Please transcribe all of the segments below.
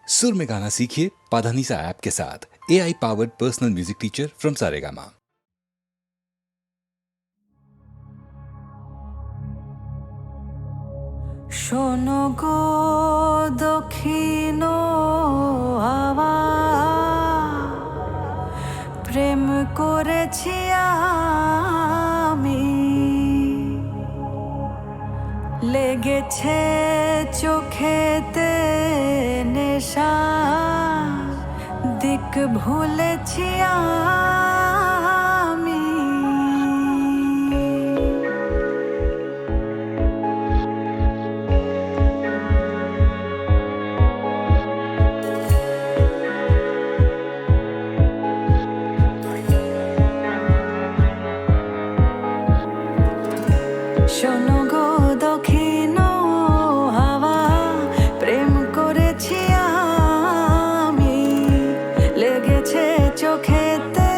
सुर में गाना सीखिए पाधानीसा ऐप के साथ। AI powered personal music teacher from Saregama. শোনো গো দক্ষিণ হাওয়া, প্রেম করেছি আমি, লেগেছে চোখেতে নেশা, দিক ভুলেছি আমি। শোনো গো দক্ষিণ হাওয়া, প্রেম করেছি আমি, লেগেছে চোখেতে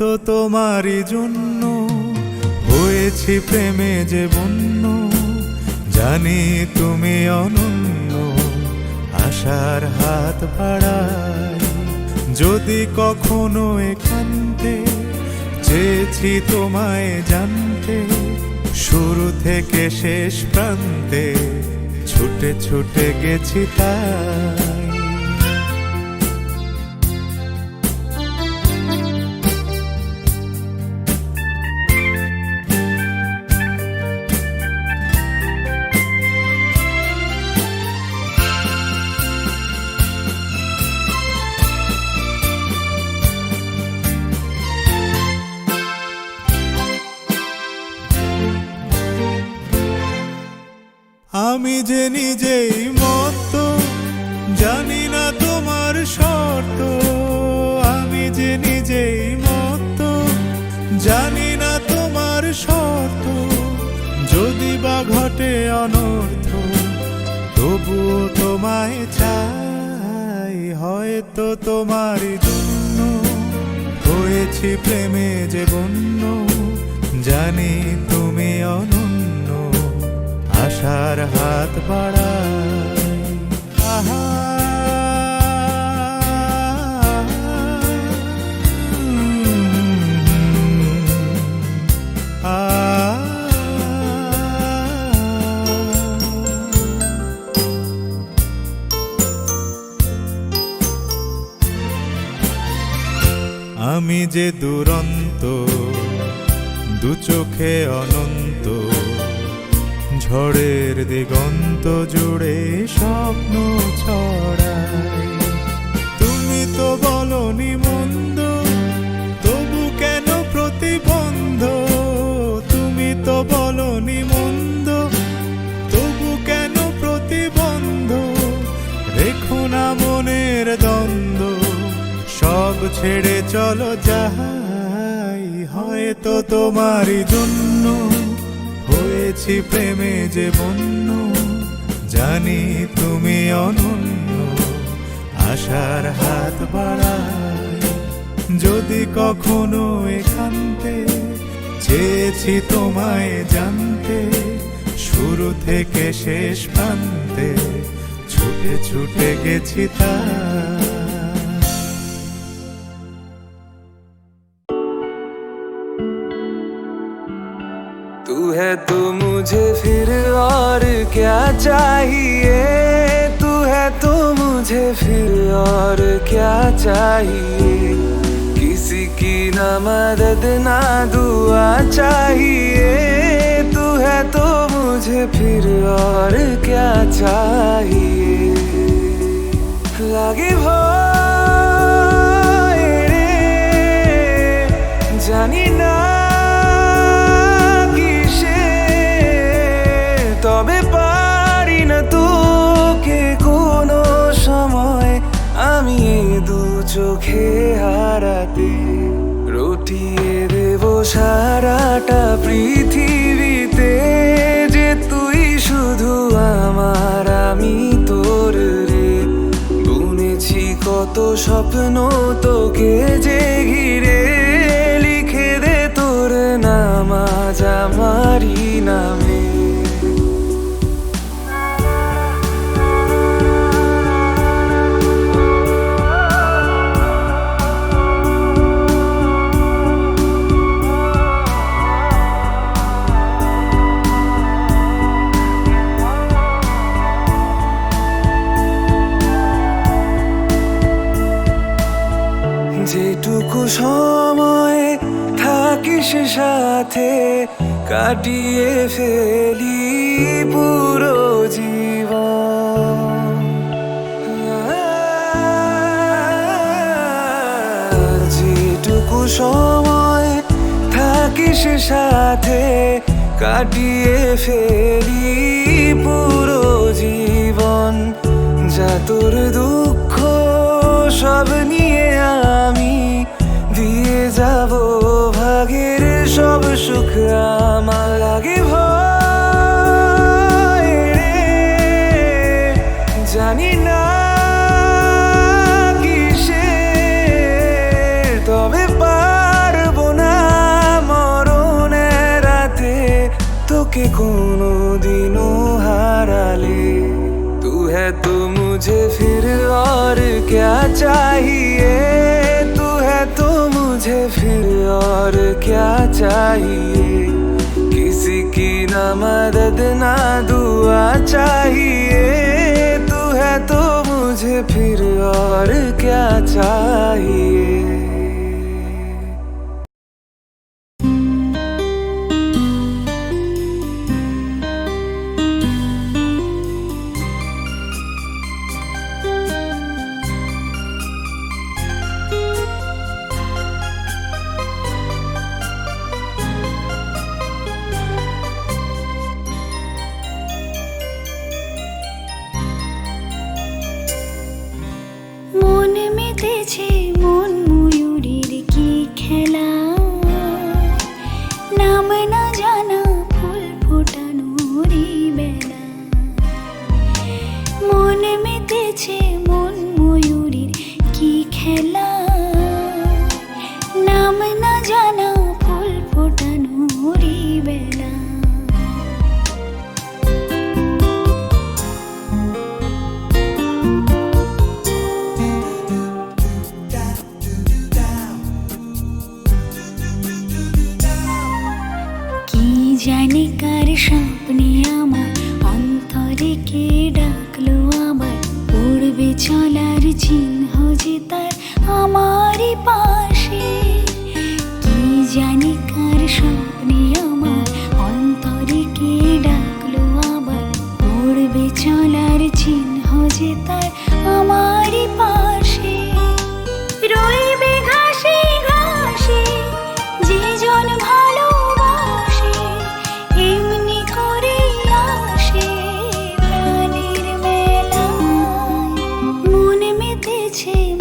হয়তো তোমারই জন্য হয়েছি প্রেমে যে বন্য, জানি তুমি অনন্য, আশার হাত বাড়াই। যদি কখনো একান্তে চেয়েছি তোমায় জানতে, শুরু থেকে শেষ প্রান্তে ছুটে ছুটে গেছি তাই। আমি যে নিজেই মত, জানি না তোমার শর্ত। আমি যে নিজেই মত, জানি না তোমার শর্ত। যদি বা ঘটে অনর্থ, তবুও তোমায় চাই। হয়তো তোমারই জন্য হয়েছি প্রেমে যে বন্য, জানি তুমি অনন্য, আশার হাত বাড়াই। আহা আমি যে দুরন্ত, দু চোখে অনন্ত, ঝড়ের দিগন্ত জুড়ে স্বপ্ন ছড়াই। তুমি তো বলনি মন্দ, তবু কেন প্রতিবন্ধ? তুমি তো বলনি মন্দ, তবু কেন প্রতিবন্ধ? রেখো না মনের দ্বন্দ্ব, সব ছেড়ে চলো যাই। হয়তো তোমারই জন্য হয়েছি প্রেমে যে বন্য, জানি তুমি অনন্য, আশার হাত বাড়াই। যদি কখনো একান্তে চেয়েছি তোমায় জানতে, শুরু থেকে শেষ প্রান্তে ছুটে ছুটে গেছি তাই। तू है तो मुझे फिर और क्या चाहिए, तू है तो मुझे फिर और क्या चाहिए। किसी की ना मदद ना दुआ चाहिए, तू है तो मुझे फिर और क्या चाहिए। লাগে ভয় রে, জানি না তবে পারি না তোকে কোনো সময় আমি দু চোখে হারাতে। রটিয়ে দেব সারাটা পৃথিবীতে, যে তুই শুধু আমার আমি তোর রে। বুনেছি কত স্বপ্ন তোকে যে ঘিরে, লিখে দে তোর নাম আজ আমারই নামে। যেটুকু সময় থাকিস সাথে, কাটিয়ে ফেলি পুরো জীবন। যেটুকু সময় থাকিস সাথে, কাটিয়ে ফেলি পুরো জীবন। যা তোর দুঃখ সব নিয়ে আমি দিয়ে যাব ভাগের সব সুখ আমার। লাগে ভয় রে, জানি না কিসে, তবে পারব আমাকে কোনো দিনও हाराले तू है तो मुझे फिर और क्या चाहिए तू है तो मुझे फिर और क्या चाहिए किसी की ना मदद ना दुआ चाहिए तू है तो मुझे फिर और क्या चाहिए মন মেতেছে মন ময়ূরীর কি খেলা নাম না জানা ফুল ফোটানোরই বেলা মন মেতেছে মন ময়ূরীর কি খেলা নাম না জানা ফুল ফোটানোরই বেলা জানি কার স্বপ্নে আমার অন্তরে কে ডাকলো আবার পড়বে চলার চিহ্ন যে তার আমারই পাশে কি জানি কার স্বপ্নে আমার অন্তরে কে ডাকলো আবার পড়বে চলার চিহ্ন যে তার আমারই পাশে রইবে ঘাসে ঘাসে যে জন ভালো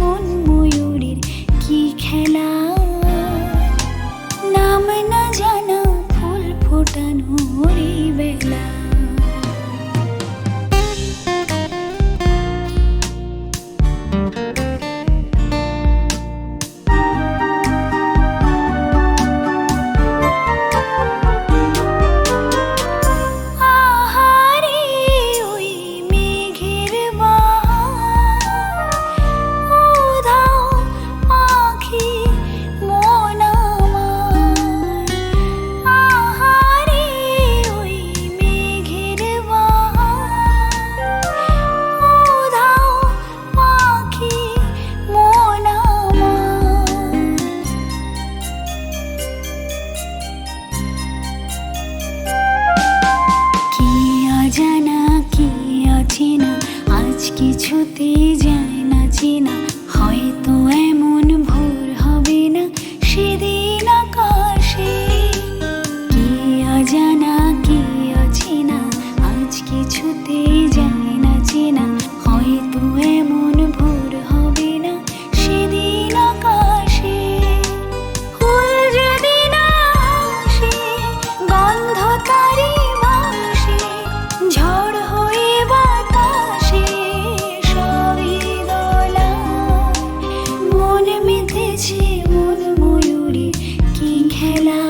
মন ময়ূরীর কি খেলা নাম না জানা ফুল ফোটানোরই বেলা কিছুতে যায় না চেনা হয়তো এমন ভোর হবে না সেদিন আকাশে কি অজানা কি অচেনা আজ কিছুতে যায় না চেনা হয়তো এমন ভোর হবে না সেদিন আকাশে ফুল যদি না আসে গন্ধ তারি বাসে ঝড় হয়ে বাতাসে মন ময়ূরী কি খেলা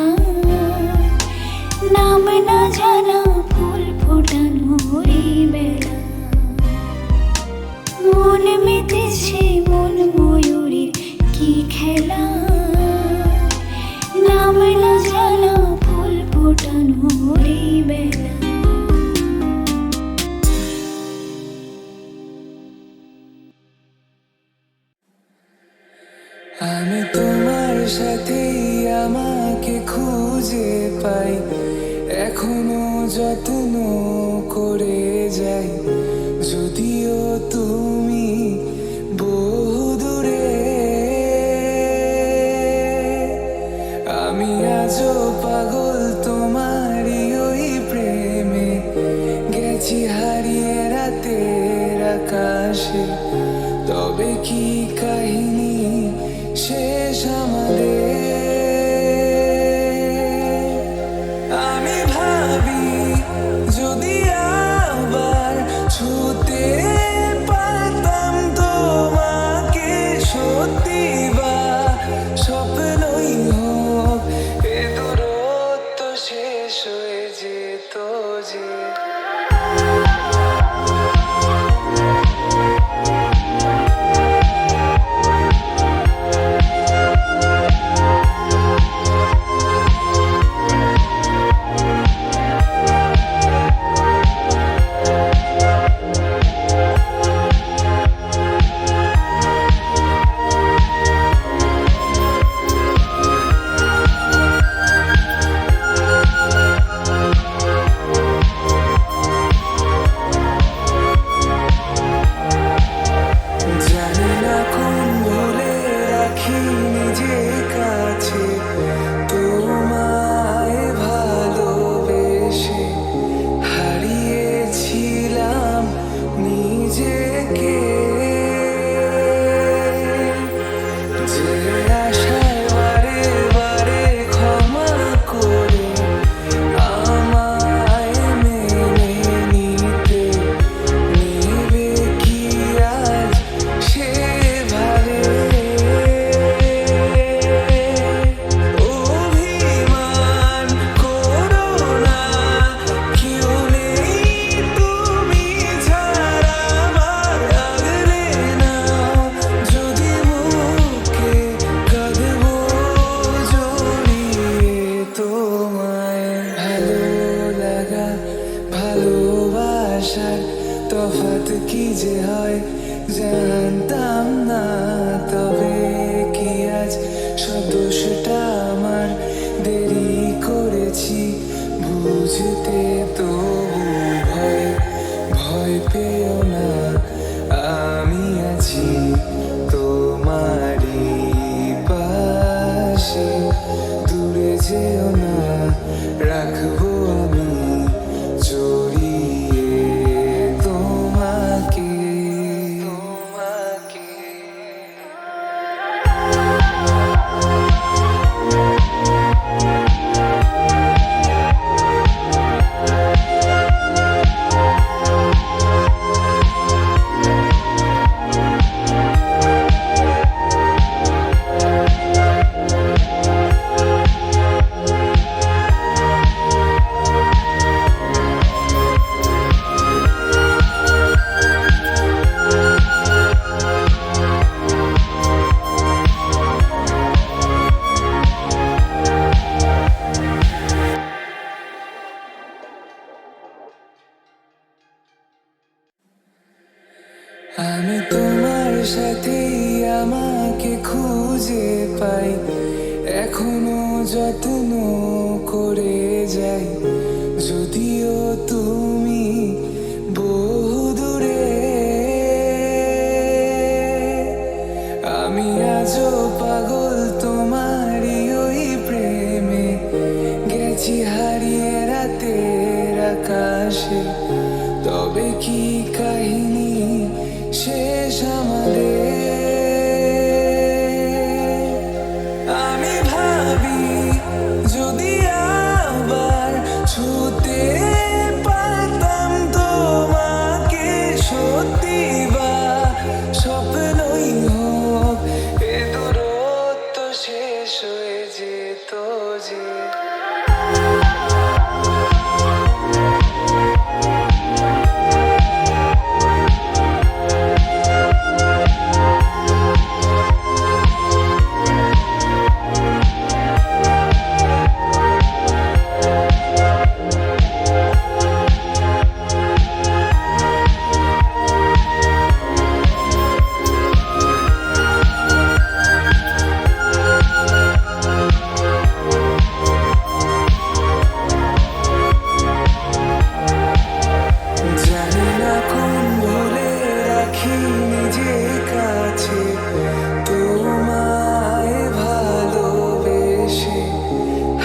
নাম না জানা ফুল ফোটানোরই বেলা মন মেতেছে মন ময়ূরীর কি খেলা নাম না জানা ফুল ফোটানোরই বেলা আমি তোমার সাথেই আমাকে খুঁজে পাই এখনো যত্ন করে যাই যদিও তুমি বহু দূরে আমি আজও পাগল তোমারই ওই প্রেমে গেছি হারিয়ে রাতের আকাশে তবে কি কাহিনী শেষ আমাদের আমি ভাবি যদি আবার ছুতে পারতাম তোমাকে সত্যি বা স্বপ্নই হোক এ দূরত্ব শেষ হয়ে যেত তফাৎ কি যে হয় জানতাম না, তবে কি আজ সব দোষটা আমার, দেরি করেছি বুঝতে, তবু ভয় ভয় পেও না, আমি আছি তোমারই পাশে, দূরে যেও না, রাখবো আমি জড়িয়ে তোমাকে তোমাকে। আমি তোমার সাথেই আমাকে খুঁজে পাই, এখনো যত্ন করে যাই, যদিও তুমি বহু দূরে। আমি আজও পাগল তোমারই ওই প্রেমে, গেছি হারিয়ে রাতের আকাশে, তবে কি কাহিনী শেষ আমাদের। আমি ভাবি যদি আবার ছুতে পারতাম তোমাকে, সত্যি বা স্বপ্নই হোক, এ দূরত্ব শেষ হয়ে যেত যে। জানি না কোন ভুলে রাখি নিজে কাছে, তোমায় ভালোবেসে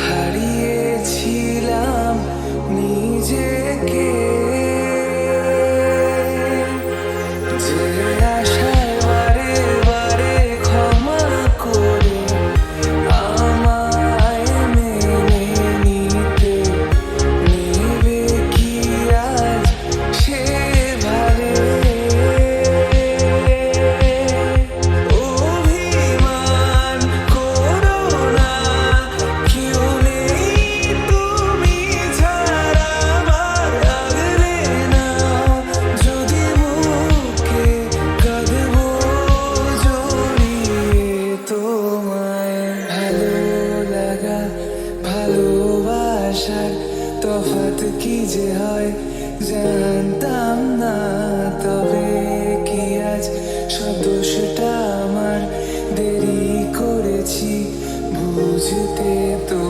হারিয়েছিলাম নিজেকে, যে আশায় বারে বারে ক্ষমা করে আমায় মেনে নিতে, নেবে কি আজ সে ভারে। অভিমান করো না, কেউ নেই তুমি ছাড়া আমার, আগলে নাও যদি বুকে, কাঁদবো জড়িয়ে তোমায়। ভালো লাগা ভালোবাসার তফাৎ কি যে হয় জানতাম না, তবে কি আজ সব দোষটা আমার, দেরি করেছি বুঝতে, তো